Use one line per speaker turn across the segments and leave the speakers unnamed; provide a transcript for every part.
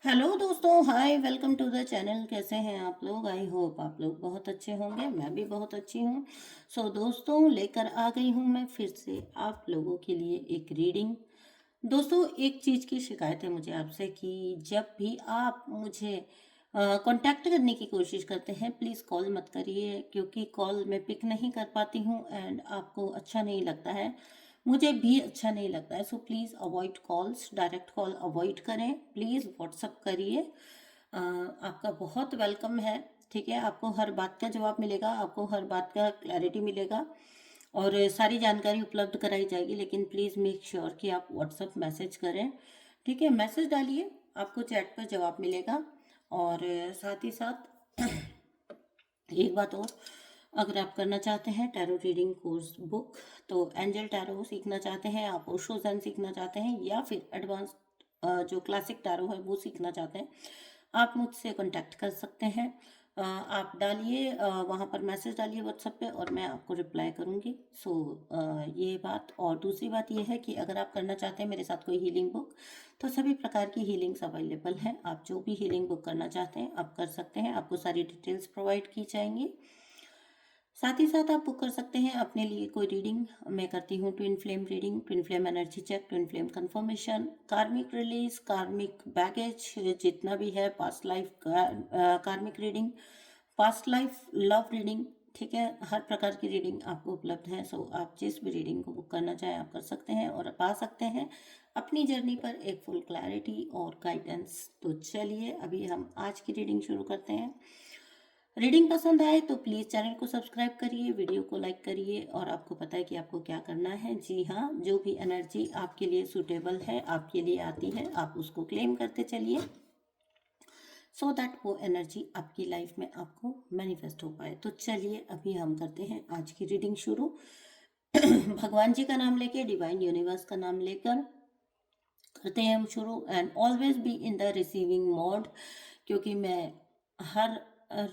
Hello दोस्तों, हाय, welcome to the channel. कैसे हैं आप लोग? आई होप आप लोग बहुत अच्छे होंगे। मैं भी बहुत अच्छी हूँ। दोस्तों, लेकर आ गई हूँ मैं फिर से आप लोगों के लिए एक रीडिंग। दोस्तों, एक चीज़ की शिकायत है मुझे आपसे कि जब भी आप मुझे कांटेक्ट करने की कोशिश करते हैं, प्लीज़ कॉल मत करिए, क्योंकि कॉल मैं पिक नहीं कर पाती हूँ एंड आपको अच्छा नहीं लगता है, मुझे भी अच्छा नहीं लगता है। So please avoid calls, direct call avoid करें। प्लीज़ व्हाट्सअप करिए। आपका बहुत वेलकम है। ठीक है, आपको हर बात का जवाब मिलेगा, आपको हर बात का क्लैरिटी मिलेगा और सारी जानकारी उपलब्ध कराई जाएगी। लेकिन प्लीज़ मेक श्योर कि आप व्हाट्सअप मैसेज करें। ठीक है, मैसेज डालिए, आपको चैट पर जवाब मिलेगा। और साथ ही साथ एक बात और, अगर आप करना चाहते हैं टैरो रीडिंग कोर्स बुक, तो एंजल टैरो सीखना चाहते हैं आप, ओशो ज़ेन सीखना चाहते हैं, या फिर एडवांस जो क्लासिक टैरो है वो सीखना चाहते हैं, आप मुझसे कांटेक्ट कर सकते हैं। आप डालिए, वहाँ पर मैसेज डालिए व्हाट्सएप पे और मैं आपको रिप्लाई करूँगी। ये बात। और दूसरी बात ये है कि अगर आप करना चाहते हैं मेरे साथ कोई हीलिंग बुक, तो सभी प्रकार की हीलिंग्स अवेलेबल हैं। आप जो भी हीलिंग बुक करना चाहते हैं आप कर सकते हैं, आपको सारी डिटेल्स प्रोवाइड की जाएंगी। साथ ही साथ आप बुक कर सकते हैं अपने लिए कोई रीडिंग। मैं करती हूँ twin flame reading, twin flame energy check, twin flame confirmation, karmic release, karmic baggage, जितना भी है, past life karmic reading, past life love reading. ठीक है, हर प्रकार की रीडिंग आपको उपलब्ध है। आप जिस भी रीडिंग को बुक करना चाहें आप कर सकते हैं और पा सकते हैं अपनी जर्नी पर एक फुल क्लैरिटी और गाइडेंस। तो चलिए अभी हम आज की रीडिंग शुरू करते हैं। रीडिंग पसंद आए तो प्लीज़ चैनल को सब्सक्राइब करिए, वीडियो को लाइक करिए। और आपको पता है कि आपको क्या करना है। जी हाँ, जो भी एनर्जी आपके लिए सूटेबल है, आपके लिए आती है, आप उसको क्लेम करते चलिए, सो दैट वो एनर्जी आपकी लाइफ में आपको मैनिफेस्ट हो पाए। तो चलिए अभी हम करते हैं आज की रीडिंग शुरू। भगवान जी का नाम लेके, डिवाइन यूनिवर्स का नाम लेकर करते हैं हम शुरू। And always be in the receiving mode, क्योंकि मैं हर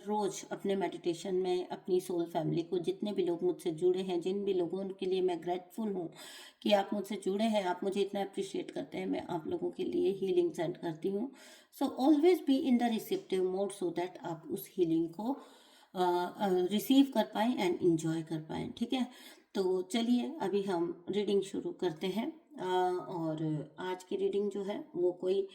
रोज अपने मेडिटेशन में अपनी सोल फैमिली को, जितने भी लोग मुझसे जुड़े हैं, जिन भी लोगों के लिए मैं ग्रेटफुल हूँ कि आप मुझसे जुड़े हैं, आप मुझे इतना अप्रिशिएट करते हैं, मैं आप लोगों के लिए हीलिंग सेंड करती हूँ। So always be in the receptive mode, so that आप उस हीलिंग को रिसीव कर पाएँ एंड इंजॉय कर पाएँ। ठीक है, तो चलिए अभी हम रीडिंग शुरू करते हैं। और आज की रीडिंग जो है वो कोई,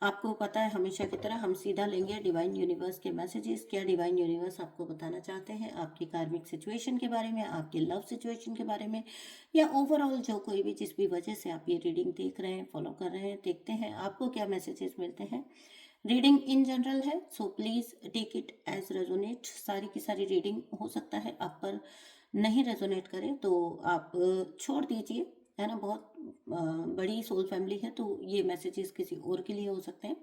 आपको पता है हमेशा की तरह हम सीधा लेंगे डिवाइन यूनिवर्स के मैसेजेस। क्या डिवाइन यूनिवर्स आपको बताना चाहते हैं आपकी कार्मिक सिचुएशन के बारे में, आपके लव सिचुएशन के बारे में, या ओवरऑल जो कोई भी, जिस भी वजह से आप ये रीडिंग देख रहे हैं, फॉलो कर रहे हैं, देखते हैं आपको क्या मैसेजेस मिलते हैं। रीडिंग इन जनरल है, so please take it as resonate. सारी की सारी रीडिंग हो सकता है आप पर नहीं रेजोनेट करे तो आप छोड़ दीजिए, है ना। बहुत बड़ी सोल फैमिली है तो ये मैसेजेस किसी और के लिए हो सकते हैं।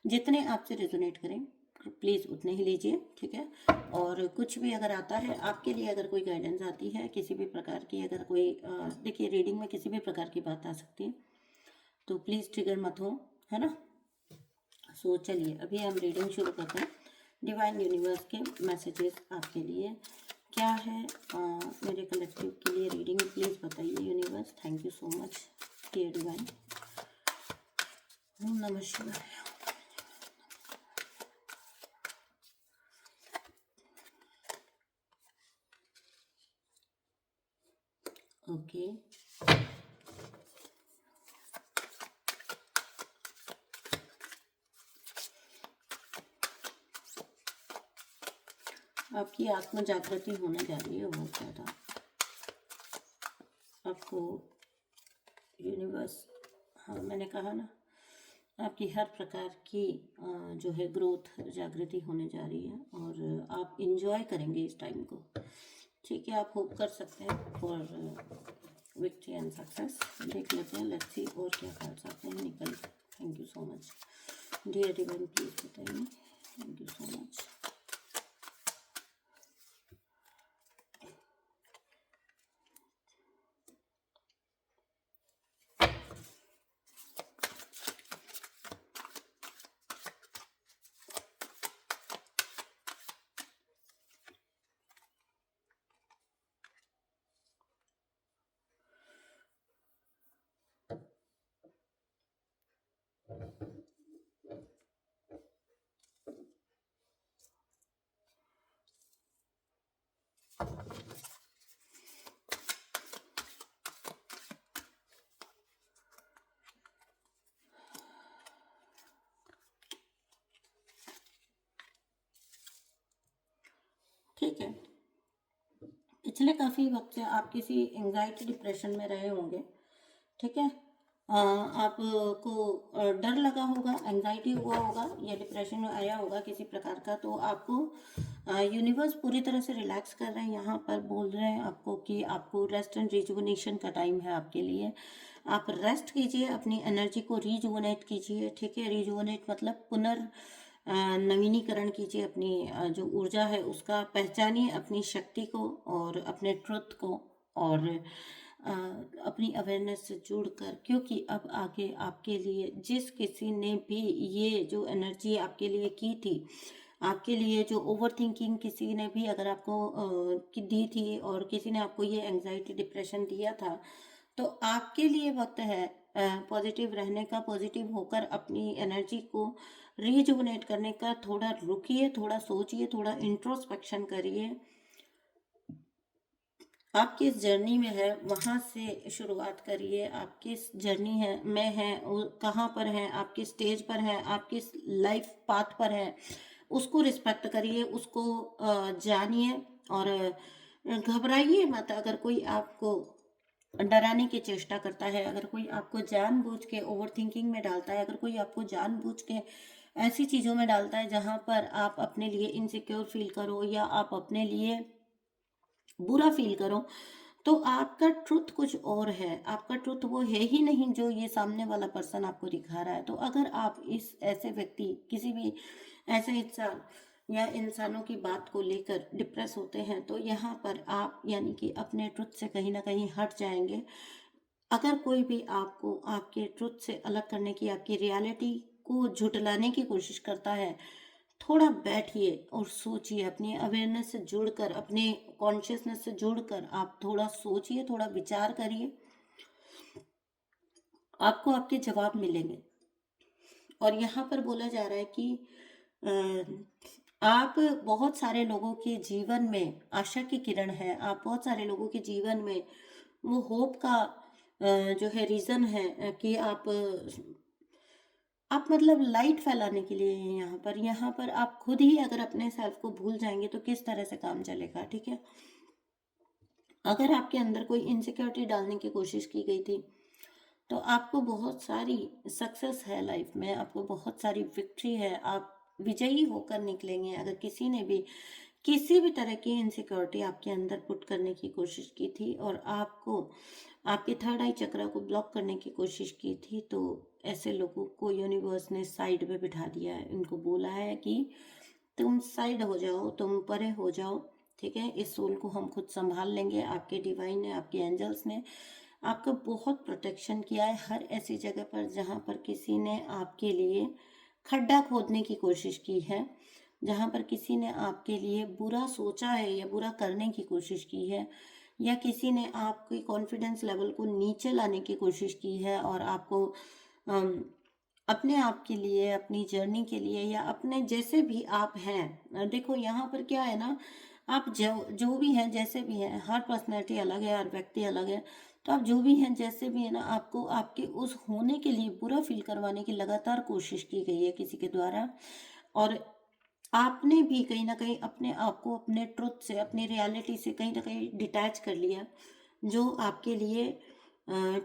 जितने आपसे रेजोनेट करें प्लीज़ उतने ही लीजिए। ठीक है, और कुछ भी अगर आता है आपके लिए, अगर कोई गाइडेंस आती है किसी भी प्रकार की, अगर कोई देखिए रीडिंग में किसी भी प्रकार की बात आ सकती है, तो प्लीज़ ट्रिगर मत हो, है ना। चलिए अभी हम रीडिंग शुरू करते हैं। डिवाइन यूनिवर्स के मैसेजेस आपके लिए क्या है, मेरे कलेक्टिव के लिए रीडिंग प्लीज़ बताइए universe. Thank you so much dear divine. Om नमः शिवाय। ओके, आपकी आत्म जागृति होने जा रही है बहुत ज़्यादा। आपको यूनिवर्स, हाँ मैंने कहा ना, आपकी हर प्रकार की जो है ग्रोथ, जागृति होने जा रही है और आप इंजॉय करेंगे इस टाइम को। ठीक है, आप होप कर सकते हैं फॉर विक्ट्री एंड सक्सेस। देख लेते हैं, लेट्स सी और क्या कार्ड्स आते हैं निकल। Thank you so much dear divine, please बताइए। Thank you so much. ठीक है। पिछले काफ़ी वक्त से आप किसी एंजाइटी डिप्रेशन में रहे होंगे, ठीक है। आपको डर लगा होगा, एंजाइटी हुआ होगा या डिप्रेशन में आया होगा किसी प्रकार का, तो आपको यूनिवर्स पूरी तरह से रिलैक्स कर रहे हैं। यहाँ पर बोल रहे हैं आपको कि आपको रेस्ट एंड रिजुवनेशन का टाइम है आपके लिए। आप रेस्ट कीजिए, अपनी एनर्जी को रिजुवनेट कीजिए, ठीक है। रिजुवनेट मतलब नवीनीकरण कीजिए अपनी जो ऊर्जा है उसका। पहचानिए अपनी शक्ति को और अपने ट्रुथ को, और अ, अपनी अवेयरनेस से जुड़कर, क्योंकि अब आगे आपके लिए जिस किसी ने भी ये जो एनर्जी आपके लिए की थी, आपके लिए जो ओवर थिंकिंग किसी ने भी अगर आपको की दी थी, और किसी ने आपको ये एंजाइटी डिप्रेशन दिया था, तो आपके लिए वक्त है पॉजिटिव रहने का, पॉजिटिव होकर अपनी एनर्जी को रिजुवनेट करने का। थोड़ा रुकिए, थोड़ा सोचिए, थोड़ा इंट्रोस्पेक्शन करिए। आप किस जर्नी में है वहाँ से शुरुआत करिए। आप किस जर्नी है में है, कहाँ पर हैं, आप किस स्टेज पर हैं, आप किस लाइफ पाथ पर हैं, उसको रिस्पेक्ट करिए, उसको जानिए। और घबराइए मत अगर कोई आपको डराने की चेष्टा करता है, अगर कोई आपको जानबूझ के ओवर थिंकिंग में डालता है, अगर कोई आपको जानबूझ के ऐसी चीज़ों में डालता है जहाँ पर आप अपने लिए इनसिक्योर फील करो या आप अपने लिए बुरा फील करो, तो आपका ट्रुथ कुछ और है। आपका ट्रुथ वो है ही नहीं जो ये सामने वाला पर्सन आपको दिखा रहा है। तो अगर आप इस ऐसे व्यक्ति, किसी भी ऐसे इंसान या इंसानों की बात को लेकर डिप्रेस होते हैं, तो यहाँ पर आप यानी कि अपने ट्रुथ से कहीं ना कहीं हट जाएंगे। अगर कोई भी आपको आपके ट्रुथ से अलग करने की, आपकी रियलिटी को झुटलाने की कोशिश करता है, थोड़ा बैठिए और सोचिए। अपनी अवेयरनेस से जुड़कर, अपने कॉन्शियसनेस से जुड़कर आप थोड़ा सोचिए, थोड़ा विचार करिए, आपको आपके जवाब मिलेंगे। और यहाँ पर बोला जा रहा है कि आप बहुत सारे लोगों के जीवन में आशा की किरण है। आप बहुत सारे लोगों के जीवन में वो होप का जो है रीज़न है कि आप मतलब लाइट फैलाने के लिए हैं यहाँ पर। यहाँ पर आप खुद ही अगर अपने सेल्फ को भूल जाएंगे तो किस तरह से काम चलेगा, ठीक है। अगर आपके अंदर कोई इनसिक्योरिटी डालने की कोशिश की गई थी, तो आपको बहुत सारी सक्सेस है लाइफ में, आपको बहुत सारी विक्ट्री है, आप विजयी होकर निकलेंगे। अगर किसी ने भी किसी भी तरह की इनसिक्योरिटी आपके अंदर पुट करने की कोशिश की थी और आपको आपके थर्ड आई चक्र को ब्लॉक करने की कोशिश की थी, तो ऐसे लोगों को यूनिवर्स ने साइड पे बिठा दिया है। इनको बोला है कि तुम साइड हो जाओ, तुम परे हो जाओ, ठीक है। इस सोल को हम खुद संभाल लेंगे। आपके डिवाइन ने, आपके एंजल्स ने आपका बहुत प्रोटेक्शन किया है हर ऐसी जगह पर जहाँ पर किसी ने आपके लिए खड्डा खोदने की कोशिश की है, जहाँ पर किसी ने आपके लिए बुरा सोचा है या बुरा करने की कोशिश की है, या किसी ने आपके कॉन्फिडेंस लेवल को नीचे लाने की कोशिश की है, और आपको अम, अपने आप के लिए, अपनी जर्नी के लिए, या अपने जैसे भी आप हैं, देखो यहाँ पर क्या है ना, आप जो जो भी हैं, जैसे भी हैं, हर पर्सनैलिटी अलग है, हर व्यक्ति अलग है। तो आप जो भी हैं, जैसे भी है ना, आपको आपके उस होने के लिए बुरा फील करवाने की लगातार कोशिश की गई है किसी के द्वारा। और आपने भी कहीं ना कहीं अपने आप को अपने ट्रुथ से, अपनी रियलिटी से कहीं ना कहीं डिटैच कर लिया, जो आपके लिए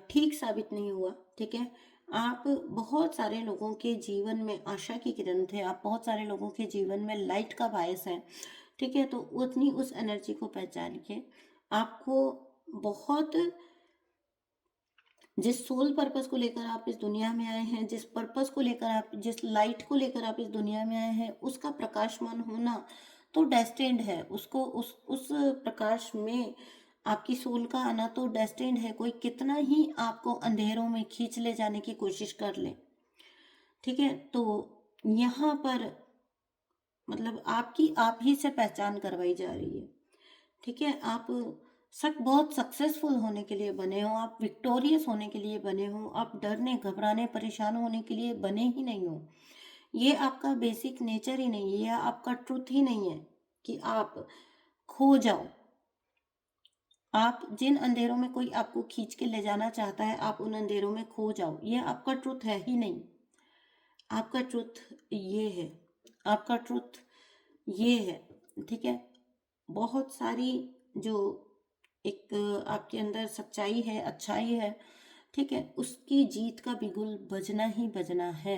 ठीक साबित नहीं हुआ, ठीक है। आप बहुत सारे लोगों के जीवन में आशा की किरण थे, आप बहुत सारे लोगों के जीवन में लाइट का बायस हैं, ठीक है। तो उतनी उस एनर्जी को पहचानिए। आपको बहुत, जिस सोल पर्पस को लेकर आप इस दुनिया में आए हैं, जिस पर्पस को लेकर आप, जिस लाइट को लेकर आप इस दुनिया में आए हैं, उसका प्रकाशमान होना तो डेस्टिन्ड है। उसको उस प्रकाश में आपकी सोल का आना तो डेस्टिन्ड है। कोई कितना ही आपको अंधेरों में खींच ले जाने की कोशिश कर ले, ठीक है। तो यहाँ पर मतलब आपकी आप ही से पहचान करवाई जा रही है, ठीक है। आप बहुत सक्सेसफुल होने के लिए बने हो, आप विक्टोरियस होने के लिए बने हो, आप डरने, घबराने, परेशान होने के लिए बने ही नहीं हो। ये आपका बेसिक नेचर ही नहीं है, ये आपका ट्रुथ ही नहीं है कि आप खो जाओ। आप जिन अंधेरों में कोई आपको खींच के ले जाना चाहता है, आप उन अंधेरों में खो जाओ, ये आपका ट्रुथ है ही नहीं। आपका ट्रुथ ये है, आपका ट्रुथ ये है, ठीक है। बहुत सारी जो एक आपके अंदर सच्चाई है, अच्छाई है, ठीक है, उसकी जीत का बिगुल बजना ही बजना है।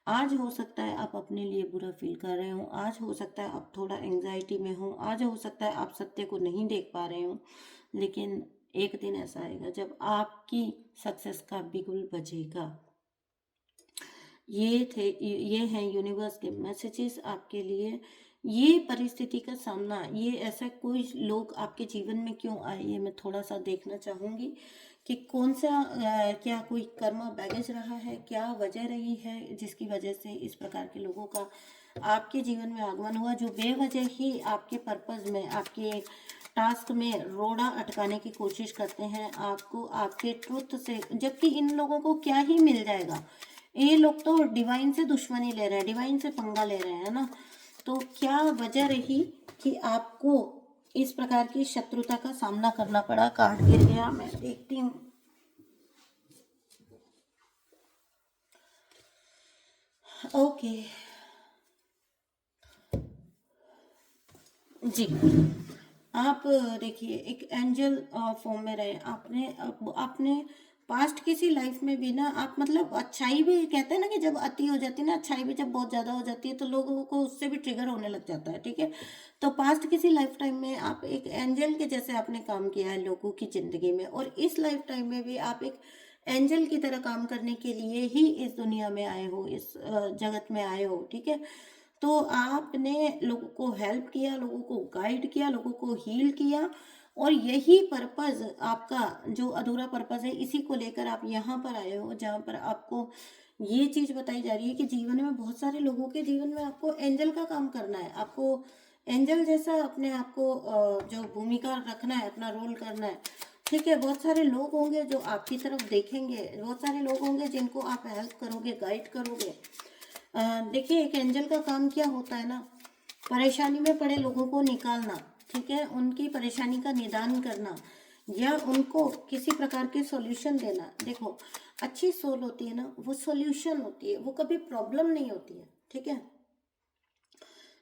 आज हो सकता है आप अपने लिए बुरा फील कर रहे हो, आज हो सकता है आप थोड़ा एंग्जाइटी में हो, आज हो सकता है आप सत्य को नहीं देख पा रहे हो, लेकिन एक दिन ऐसा आएगा जब आपकी सक्सेस का बिगुल बजेगा। ये हैं यूनिवर्स के मैसेजेस आपके लिए। ये परिस्थिति का सामना, ये ऐसा कोई लोग आपके जीवन में क्यों आए, ये मैं थोड़ा सा देखना चाहूंगी कि कौन सा क्या कोई कर्मा बैगेज रहा है, क्या वजह रही है जिसकी वजह से इस प्रकार के लोगों का आपके जीवन में आगमन हुआ, जो बेवजह ही आपके पर्पस में, आपके टास्क में रोड़ा अटकाने की कोशिश करते हैं आपको, आपके ट्रुथ से, जबकि इन लोगों को क्या ही मिल जाएगा। ये लोग तो डिवाइन से दुश्मनी ले रहे हैं, डिवाइन से पंगा ले रहे हैं ना। तो क्या वजह रही कि आपको इस प्रकार की शत्रुता का सामना करना पड़ा। कार्ड गिर गया, मैं देखती हूँ। ओके जी, आप देखिए एक एंजल फॉर्म में रहे आपने। आपने पास्ट किसी लाइफ में भी ना, आप मतलब अच्छाई भी, कहते हैं ना कि जब अति हो जाती है ना, अच्छाई भी जब बहुत ज़्यादा हो जाती है तो लोगों को उससे भी ट्रिगर होने लग जाता है, ठीक है। तो पास्ट किसी लाइफ टाइम में आप एक एंजल के जैसे आपने काम किया है लोगों की ज़िंदगी में, और इस लाइफ टाइम में भी आप एक एंजल की तरह काम करने के लिए ही इस दुनिया में आए हो, इस जगत में आए हो, ठीक है। तो आपने लोगों को हेल्प किया, लोगों को गाइड किया, लोगों को हील किया, और यही पर्पस आपका जो अधूरा पर्पस है, इसी को लेकर आप यहाँ पर आए हो, जहाँ पर आपको ये चीज़ बताई जा रही है कि जीवन में बहुत सारे लोगों के जीवन में आपको एंजल का काम करना है, आपको एंजल जैसा अपने आप को जो भूमिका रखना है, अपना रोल करना है, ठीक है। बहुत सारे लोग होंगे जो आपकी तरफ देखेंगे, बहुत सारे लोग होंगे जिनको आप हेल्प करोगे, गाइड करोगे। देखिए एक एंजल का काम क्या होता है ना, परेशानी में पड़े लोगों को निकालना, ठीक है, उनकी परेशानी का निदान करना, या उनको किसी प्रकार के सॉल्यूशन देना। देखो अच्छी सोल होती है ना, वो सॉल्यूशन होती है, वो कभी प्रॉब्लम नहीं होती है, ठीक है।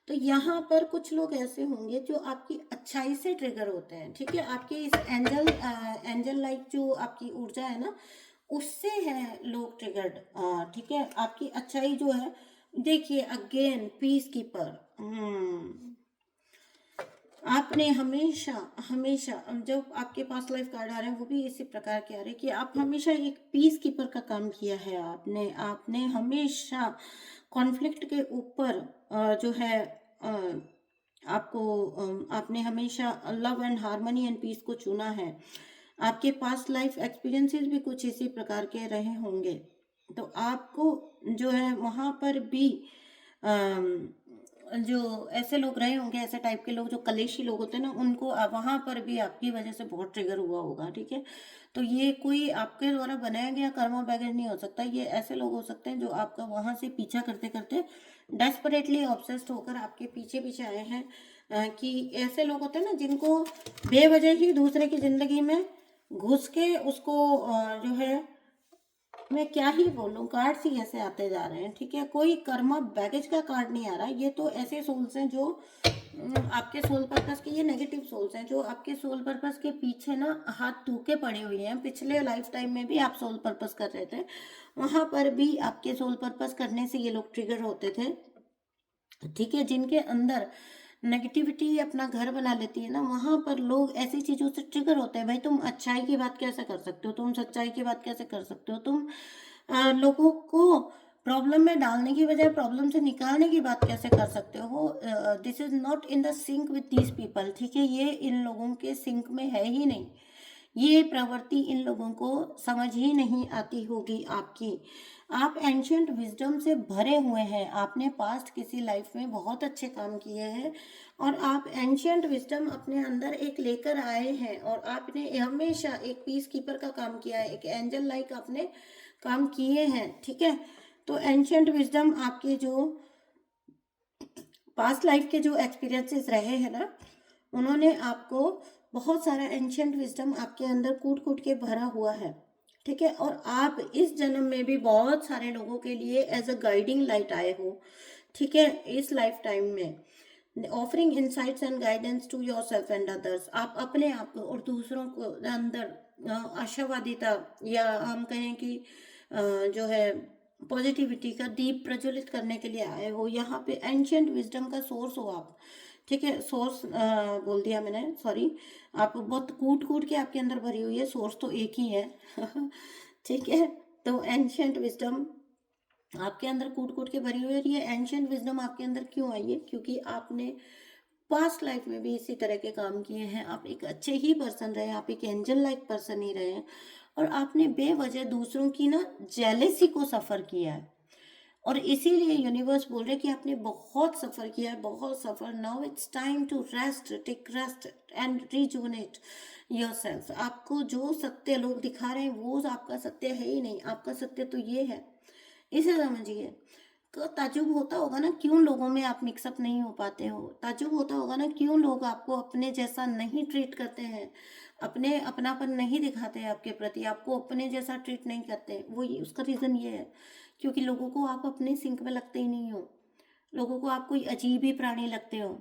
तो यहाँ पर कुछ लोग ऐसे होंगे जो आपकी अच्छाई से ट्रिगर होते हैं, ठीक है, आपके इस एंजल लाइक जो आपकी ऊर्जा है ना, उससे है लोग ट्रिगर्ड, ठीक है, आपकी अच्छाई जो है। देखिए अगेन पीस कीपर, आपने हमेशा हमेशा, जब आपके पास लाइफ कार्ड आ रहे हैं वो भी इसी प्रकार के आ रहे हैं कि आप हमेशा एक पीस कीपर का काम किया है आपने। आपने हमेशा कॉन्फ्लिक्ट के ऊपर जो है आपको आपने हमेशा love and harmony and peace को चुना है। आपके पास लाइफ एक्सपीरियंसेस भी कुछ इसी प्रकार के रहे होंगे, तो आपको जो है वहाँ पर भी जो ऐसे लोग रहे होंगे, ऐसे टाइप के लोग जो कलेशी लोग होते हैं ना, उनको वहाँ पर भी आपकी वजह से बहुत ट्रिगर हुआ होगा, ठीक है। तो ये कोई आपके द्वारा बनाया गया कर्मा बैगेज नहीं हो सकता, ये ऐसे लोग हो सकते हैं जो आपका वहाँ से पीछा करते करते डेस्परेटली ऑब्सेस्ड होकर आपके पीछे पीछे आए हैं। कि ऐसे लोग होते हैं ना जिनको बेवजह ही दूसरे की ज़िंदगी में घुस के उसको जो है, मैं क्या ही बोलूं, कार्ड्स ही ऐसे आते जा रहे हैं, ठीक है। कोई कर्मा बैगेज का कार्ड नहीं आ रहा, ये तो ऐसे सोल्स हैं जो आपके सोल पर्पस के, ये नेगेटिव सोल्स हैं जो आपके सोल पर्पस के पीछे ना हाथ धोके पड़े हुए हैं। पिछले लाइफ टाइम में भी आप सोल पर्पस कर रहे थे, वहां पर भी आपके सोल पर्पस करने से ये लोग ट्रिगर होते थे, ठीक है। जिनके अंदर नेगेटिविटी अपना घर बना लेती है ना, वहां पर लोग ऐसी चीजों से ट्रिगर होते हैं। भाई तुम अच्छाई की बात कैसे कर सकते हो, तुम सच्चाई की बात कैसे कर सकते हो, तुम लोगों को प्रॉब्लम में डालने की बजाय प्रॉब्लम से निकालने की बात कैसे कर सकते हो। This is not in the sync with these people, ठीक है, ये इन लोगों के सिंक में है ही नहीं। ये प्रवृत्ति इन लोगों को समझ ही नहीं आती होगी आपकी। आप एंशियंट विजडम से भरे हुए हैं, आपने पास्ट किसी लाइफ में बहुत अच्छे काम किए हैं, और आप एंशियंट विजडम अपने अंदर एक लेकर आए हैं, और आपने हमेशा एक पीस कीपर का काम किया है, एक एंजल लाइक आपने काम किए हैं, ठीक है। तो एंशियंट विजडम आपके जो पास्ट लाइफ के जो एक्सपीरियंसेस रहे हैं ना, उन्होंने आपको बहुत सारा एंशियंट विजडम आपके अंदर कूट कूट के भरा हुआ है, ठीक है। और आप इस जन्म में भी बहुत सारे लोगों के लिए एज अ गाइडिंग लाइट आए हो, ठीक है, इस लाइफ टाइम में। Offering insights and guidance to yourself and others. आप अपने आप को और दूसरों को अंदर आशावादिता या हम कहें कि जो है पॉजिटिविटी का दीप प्रज्वलित करने के लिए आए हो। यहाँ पे एंशियंट विजडम का सोर्स हो आप, ठीक है। सोर्स बोल दिया मैंने, सॉरी। आप बहुत कूट कूट के आपके अंदर भरी हुई है, सोर्स तो एक ही है। ठीक है। तो एंशियंट विजडम आपके अंदर कूट कूट के भरी हुई है। ये एंशियंट विजडम आपके अंदर क्यों आई है? क्योंकि आपने पास्ट लाइफ में भी इसी तरह के काम किए हैं। आप एक अच्छे ही पर्सन रहे, आप एक एंजल लाइक पर्सन ही रहे हैं, और आपने बेवजह दूसरों की ना जेलेसी को सफ़र किया है। और इसीलिए यूनिवर्स बोल रहे कि आपने बहुत सफ़र किया है, बहुत सफ़र। Now it's time to rest, take rest and rejuvenate yourself. आपको जो सत्य लोग दिखा रहे हैं वो आपका सत्य है ही नहीं। आपका सत्य तो ये है, इसे समझिए। तो ताज्जुब होता होगा ना क्यों लोगों में आप मिक्सअप नहीं हो पाते हो। ताज्जुब होता होगा ना क्यों लोग आपको अपने जैसा नहीं ट्रीट करते हैं, अपने अपनापन नहीं दिखाते हैं आपके प्रति, आपको अपने जैसा ट्रीट नहीं करते। वो ये उसका रीज़न ये है क्योंकि लोगों को आप अपने सिंक में लगते ही नहीं हो। लोगों को आप कोई अजीब ही प्राणी लगते हो।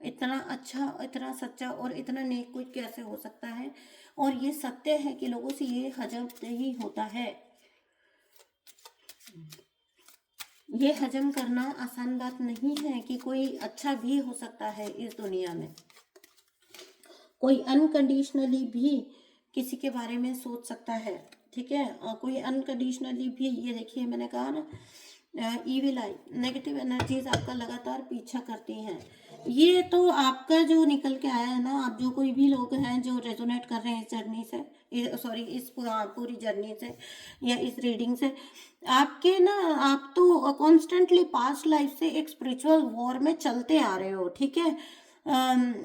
इतना अच्छा, इतना सच्चा और इतना नेक कोई कैसे हो सकता है? और ये सत्य है कि लोगों से ये हजम ही होता है। ये हजम करना आसान बात नहीं है कि कोई अच्छा भी हो सकता है इस दुनिया में। कोई अनकंडीशनली भी किसी के बारे में सोच सकता है, ठीक है। और कोई अनकंडीशनली भी, ये देखिए मैंने कहा ना, ईविल आई, नेगेटिव एनर्जीज आपका लगातार पीछा करती हैं। ये तो आपका जो निकल के आया है ना, आप जो कोई भी लोग हैं जो रेजोनेट कर रहे हैं इस जर्नी से, सॉरी इस पूरी जर्नी से या इस रीडिंग से, आपके ना, आप तो कॉन्स्टेंटली पास्ट लाइफ से एक स्पिरिचुअल वॉर में चलते आ रहे हो, ठीक है।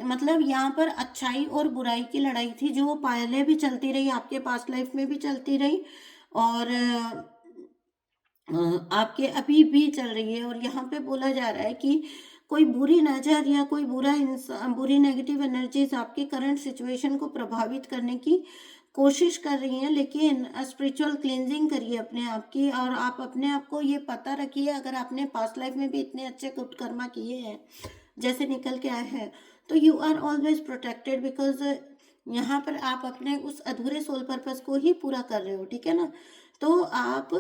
मतलब यहाँ पर अच्छाई और बुराई की लड़ाई थी जो पहले भी चलती रही, आपके पास्ट लाइफ में भी चलती रही, और आपके अभी भी चल रही है। और यहाँ पे बोला जा रहा है कि कोई बुरी नज़र या कोई बुरा इंसान, बुरी नेगेटिव एनर्जीज आपके करंट सिचुएशन को प्रभावित करने की कोशिश कर रही हैं। लेकिन स्पिरिचुअल क्लींजिंग करिए अपने आप की, और आप अपने आप को ये पता रखिए, अगर आपने पास्ट लाइफ में भी इतने अच्छे गुड कर्मा किए हैं जैसे निकल के आए हैं, तो you are always protected, because यहाँ पर आप अपने उस अधूरे सोल पर्पस को ही पूरा कर रहे हो, ठीक है ना। तो आप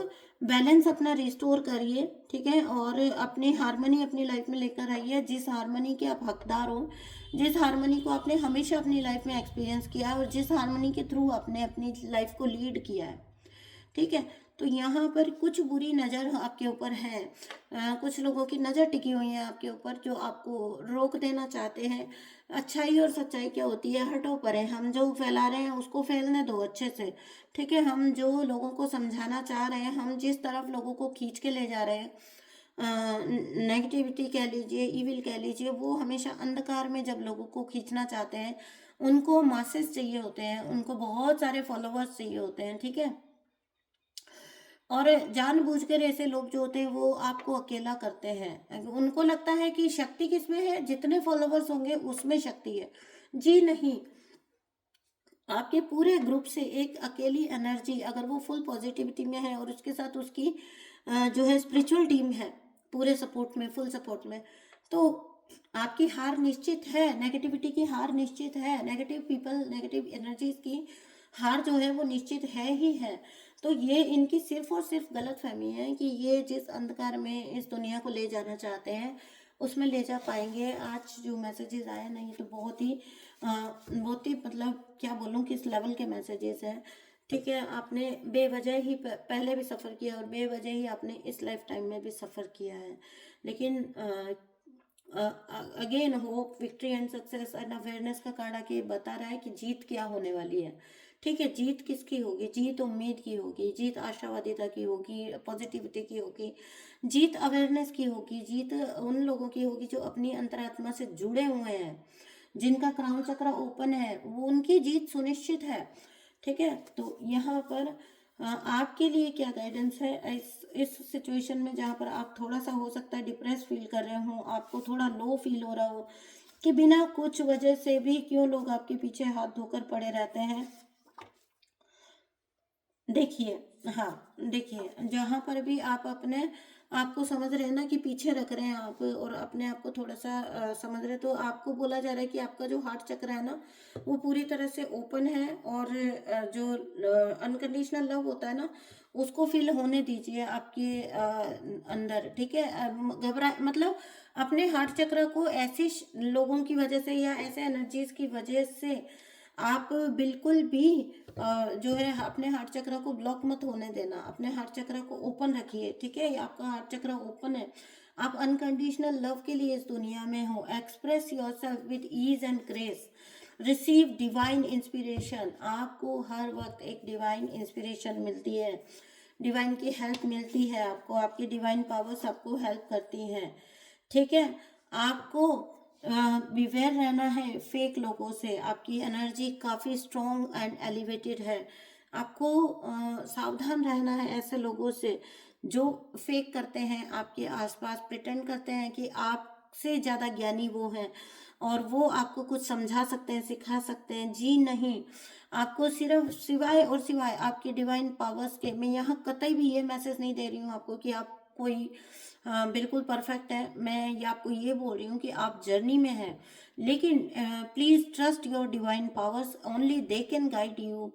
बैलेंस अपना रिस्टोर करिए, ठीक है, और अपनी हारमोनी अपनी लाइफ में लेकर आइए, जिस हारमोनी के आप हकदार हो, जिस हारमोनी को आपने हमेशा अपनी लाइफ में एक्सपीरियंस किया है और जिस हारमोनी के थ्रू आपने अपनी लाइफ को लीड किया है, ठीक है। तो यहाँ पर कुछ बुरी नज़र आपके ऊपर है, कुछ लोगों की नज़र टिकी हुई है आपके ऊपर जो आपको रोक देना चाहते हैं। अच्छाई और सच्चाई क्या होती है, हटो परे। हम जो फैला रहे हैं उसको फैलने दो अच्छे से, ठीक है। हम जो लोगों को समझाना चाह रहे हैं, हम जिस तरफ लोगों को खींच के ले जा रहे हैं, नेगेटिविटी कह लीजिए, इविल कह लीजिए, वो हमेशा अंधकार में जब लोगों को खींचना चाहते हैं, उनको मासेस चाहिए होते हैं, उनको बहुत सारे फॉलोवर्स चाहिए होते हैं, ठीक है। और जानबूझकर ऐसे लोग जो होते हैं वो आपको अकेला करते हैं। उनको लगता है कि शक्ति किसमें है, जितने फॉलोवर्स होंगे उसमें शक्ति है। जी नहीं, आपके पूरे ग्रुप से एक अकेली एनर्जी अगर वो फुल पॉजिटिविटी में है और उसके साथ उसकी जो है स्पिरिचुअल टीम है पूरे सपोर्ट में, फुल सपोर्ट में, तो आपकी हार निश्चित है। नेगेटिविटी की हार निश्चित है, नेगेटिव पीपल, नेगेटिव एनर्जीज की हार जो है वो निश्चित है ही है। तो ये इनकी सिर्फ और सिर्फ गलत फहमी है कि ये जिस अंधकार में इस दुनिया को ले जाना चाहते हैं उसमें ले जा पाएंगे। आज जो मैसेजेस आए ना, ये तो बहुत ही मतलब क्या बोलूँ किस लेवल के मैसेजेस हैं, ठीक है। आपने बेवजह ही पहले भी सफ़र किया और बेवजह ही आपने इस लाइफ टाइम में भी सफ़र किया है। लेकिन again hope, victory and success and awareness का कार्ड आके बता रहा है कि जीत क्या होने वाली है, ठीक है। जीत किसकी होगी? जीत उम्मीद की होगी, जीत आशावादिता की होगी, पॉजिटिविटी की होगी, जीत अवेयरनेस की होगी, जीत उन लोगों की होगी जो अपनी अंतरात्मा से जुड़े हुए हैं, जिनका क्राउन चक्र ओपन है, वो उनकी जीत सुनिश्चित है, ठीक है। तो यहाँ पर आपके लिए क्या गाइडेंस है इस सिचुएशन में, जहाँ पर आप थोड़ा सा हो सकता है डिप्रेस फील कर रहे हो, आपको थोड़ा लो फील हो रहा हो कि बिना कुछ वजह से भी क्यों लोग आपके पीछे हाथ धोकर पड़े रहते हैं। देखिए, हाँ देखिए, जहाँ पर भी आप अपने आपको समझ रहे हैं ना कि पीछे रख रहे हैं आप, और अपने आप को थोड़ा सा समझ रहे हैं, तो आपको बोला जा रहा है कि आपका जो हार्ट चक्र है ना वो पूरी तरह से ओपन है, और जो अनकंडीशनल लव होता है ना उसको फील होने दीजिए आपके अंदर, ठीक है। घबरा मतलब अपने हार्ट चक्र को ऐसे लोगों की वजह से या ऐसे एनर्जीज की वजह से आप बिल्कुल भी जो है अपने हार्ट चक्र को ब्लॉक मत होने देना, अपने हार्ट चक्र को ओपन रखिए, ठीक है। आपका हार्ट चक्र ओपन है, आप अनकंडीशनल लव के लिए इस दुनिया में हो। Express yourself with ease and grace, receive divine inspiration. आपको हर वक्त एक डिवाइन इंस्पिरेशन मिलती है, डिवाइन की हेल्प मिलती है आपको, आपकी डिवाइन पावर्स आपको हेल्प करती हैं, ठीक है। आपको बिवेयर रहना है फेक लोगों से, आपकी एनर्जी काफ़ी स्ट्रॉन्ग एंड एलिवेटेड है। आपको सावधान रहना है ऐसे लोगों से जो फेक करते हैं आपके आसपास, प्रिटेंड करते हैं कि आपसे ज़्यादा ज्ञानी वो हैं और वो आपको कुछ समझा सकते हैं, सिखा सकते हैं। जी नहीं, आपको सिर्फ सिवाय और सिवाय आपकी डिवाइन पावर्स के, मैं यहाँ कतई भी ये मैसेज नहीं दे रही हूँ आपको कि आप कोई बिल्कुल परफेक्ट है, मैं ये आपको ये बोल रही हूँ कि आप जर्नी में हैं, लेकिन please trust your divine powers, only they can guide you.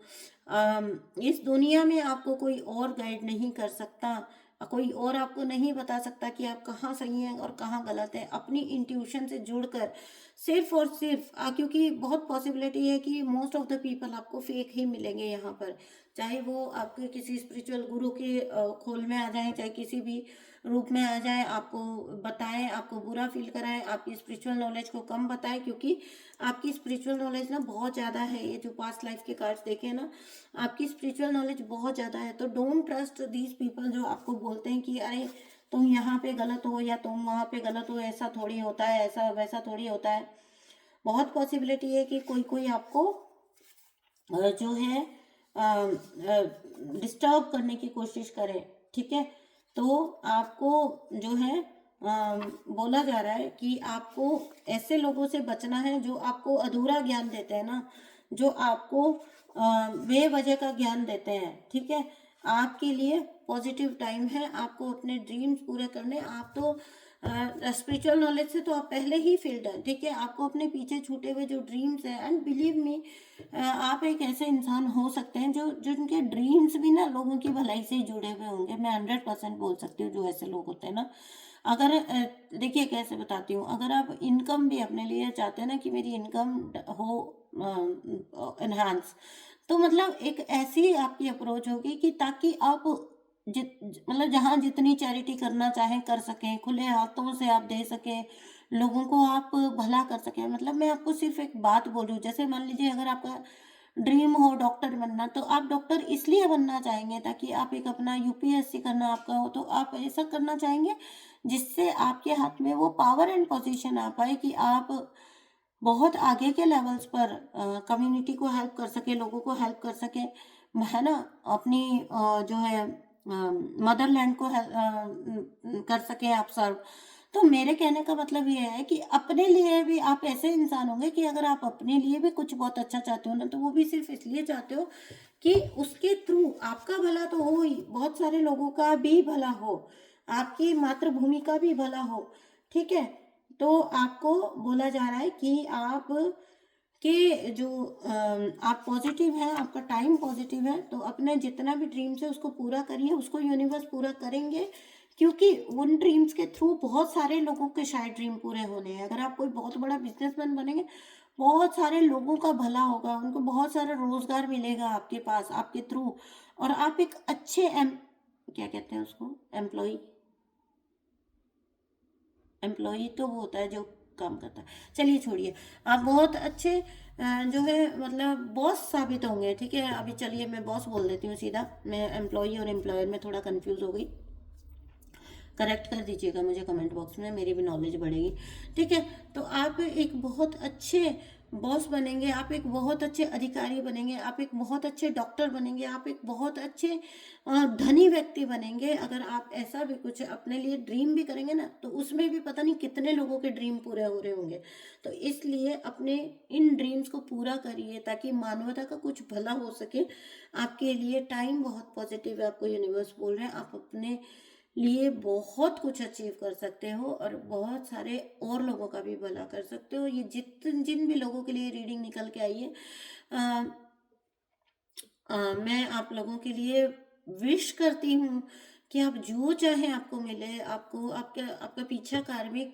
इस दुनिया में आपको कोई और गाइड नहीं कर सकता, कोई और आपको नहीं बता सकता कि आप कहाँ सही हैं और कहाँ गलत है। अपनी इंट्यूशन से जुड़कर सिर्फ और सिर्फ क्योंकि बहुत पॉसिबिलिटी है कि मोस्ट ऑफ द पीपल आपको फेक ही मिलेंगे यहाँ पर, चाहे वो आपके किसी स्पिरिचुअल गुरु के खोल में आ जाए, चाहे किसी भी रूप में आ जाए, आपको बताएं, आपको बुरा फील कराएं, आपकी स्पिरिचुअल नॉलेज को कम बताएं, क्योंकि आपकी स्पिरिचुअल नॉलेज ना बहुत ज़्यादा है। ये जो पास्ट लाइफ के कार्ड्स देखे ना, आपकी स्पिरिचुअल नॉलेज बहुत ज़्यादा है। तो डोंट ट्रस्ट दीज पीपल जो आपको बोलते हैं कि अरे तुम यहाँ पे गलत हो या तुम वहाँ पे गलत हो, ऐसा थोड़ी होता है, ऐसा वैसा थोड़ी होता है। बहुत पॉसिबिलिटी है कि कोई कोई आपको जो है डिस्टर्ब करने की कोशिश करें, ठीक है। तो आपको जो है बोला जा रहा है कि आपको ऐसे लोगों से बचना है जो आपको अधूरा ज्ञान देते हैं ना, जो आपको बेवजह का ज्ञान देते हैं, ठीक है। आपके लिए पॉजिटिव टाइम है, आपको अपने ड्रीम्स पूरे करने, आप तो स्पिरिचुअल नॉलेज से तो आप पहले ही फील्ड है, ठीक है। आपको अपने पीछे छूटे हुए जो ड्रीम्स हैं, एंड बिलीव मी आप एक ऐसे इंसान हो सकते हैं जो जिनके ड्रीम्स भी ना लोगों की भलाई से ही जुड़े हुए होंगे। मैं 100% बोल सकती हूँ, जो ऐसे लोग होते हैं ना। अगर देखिए कैसे बताती हूँ, अगर आप इनकम भी अपने लिए चाहते हैं ना कि मेरी इनकम हो एनहांस, तो मतलब एक ऐसी आपकी अप्रोच होगी कि ताकि आप मतलब जहाँ जितनी चैरिटी करना चाहें कर सकें, खुले हाथों से आप दे सकें, लोगों को आप भला कर सकें। मतलब मैं आपको सिर्फ एक बात बोल रही हूँ, जैसे मान लीजिए अगर आपका ड्रीम हो डॉक्टर बनना, तो आप डॉक्टर इसलिए बनना चाहेंगे ताकि आप एक अपना यूपीएससी करना आपका हो, तो आप ऐसा करना चाहेंगे जिससे आपके हाथ में वो पावर एंड पोजीशन आ पाए कि आप बहुत आगे के लेवल्स पर कम्युनिटी को हेल्प कर सके, लोगों को हेल्प कर सके, है ना। अपनी जो है मदरलैंड को कर सके आप सर्व। तो मेरे कहने का मतलब ये है कि अपने लिए भी आप ऐसे इंसान होंगे कि अगर आप अपने लिए भी कुछ बहुत अच्छा चाहते हो ना, तो वो भी सिर्फ इसलिए चाहते हो कि उसके थ्रू आपका भला तो हो ही, बहुत सारे लोगों का भी भला हो, आपकी मातृभूमि का भी भला हो, ठीक है। तो आपको बोला जा रहा है कि आप के जो आप पॉजिटिव हैं, आपका टाइम पॉजिटिव है, तो अपने जितना भी ड्रीम्स है उसको पूरा करिए, उसको यूनिवर्स पूरा करेंगे, क्योंकि उन ड्रीम्स के थ्रू बहुत सारे लोगों के शायद ड्रीम पूरे होने हैं। अगर आप कोई बहुत बड़ा बिजनेसमैन बनेंगे, बहुत सारे लोगों का भला होगा, उनको बहुत सारा रोजगार मिलेगा आपके पास, आपके थ्रू, और आप एक अच्छे क्या कहते हैं उसको, एम्प्लॉई तो वो होता है जो काम करता है, चलिए छोड़िए। आप बहुत अच्छे जो है मतलब बॉस साबित होंगे, ठीक है। अभी चलिए मैं बॉस बोल देती हूँ सीधा, मैं एम्प्लॉई और एम्प्लॉयर में थोड़ा कंफ्यूज हो गई, करेक्ट कर दीजिएगा मुझे कमेंट बॉक्स में, मेरी भी नॉलेज बढ़ेगी, ठीक है। तो आप एक बहुत अच्छे बॉस बनेंगे, आप एक बहुत अच्छे अधिकारी बनेंगे, आप एक बहुत अच्छे डॉक्टर बनेंगे, आप एक बहुत अच्छे धनी व्यक्ति बनेंगे। अगर आप ऐसा भी कुछ अपने लिए ड्रीम भी करेंगे ना, तो उसमें भी पता नहीं कितने लोगों के ड्रीम पूरे हो रहे होंगे। तो इसलिए अपने इन ड्रीम्स को पूरा करिए ताकि मानवता का कुछ भला हो सके। आपके लिए टाइम बहुत पॉजिटिव है, आपको यूनिवर्स बोल रहे हैं, आप अपने लिए बहुत कुछ अचीव कर सकते हो और बहुत सारे और लोगों का भी भला कर सकते हो। ये जिन भी लोगों के लिए रीडिंग निकल के आई है, अ, मैं आप लोगों के लिए विश करती हूँ कि आप जो चाहें आपको मिले, आपको आपका आपका पीछा कार्मिक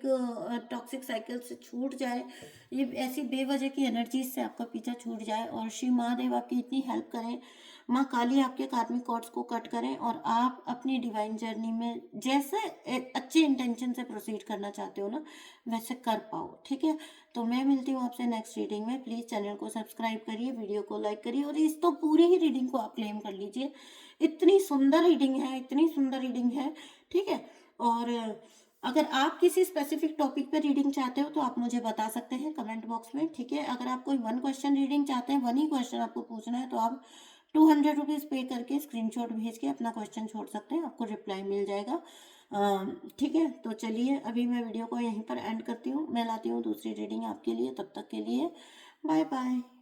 टॉक्सिक साइकिल से छूट जाए, ये ऐसी बेवजह की एनर्जीज से आपका पीछा छूट जाए और श्री महादेव आपकी इतनी हेल्प करें, माँ काली आपके कार्मिक कॉर्ड्स को कट करें और आप अपनी डिवाइन जर्नी में जैसे अच्छे इंटेंशन से प्रोसीड करना चाहते हो ना, वैसे कर पाओ। ठीक है, तो मैं मिलती हूँ आपसे नेक्स्ट रीडिंग में। प्लीज़ चैनल को सब्सक्राइब करिए, वीडियो को लाइक करिए और इस तो पूरी ही रीडिंग को आप क्लेम कर लीजिए। इतनी सुंदर रीडिंग है, इतनी सुंदर रीडिंग है। ठीक है, और अगर आप किसी स्पेसिफिक टॉपिक पे रीडिंग चाहते हो तो आप मुझे बता सकते हैं कमेंट बॉक्स में। ठीक है, अगर आप कोई वन क्वेश्चन रीडिंग चाहते हैं, वन ही क्वेश्चन आपको पूछना है, तो आप 200 रुपीज़ पे करके स्क्रीनशॉट भेज के अपना क्वेश्चन छोड़ सकते हैं, आपको रिप्लाई मिल जाएगा। ठीक है, तो चलिए अभी मैं वीडियो को यहीं पर एंड करती हूँ, मैं लाती हूँ दूसरी रीडिंग आपके लिए। तब तक के लिए बाय बाय।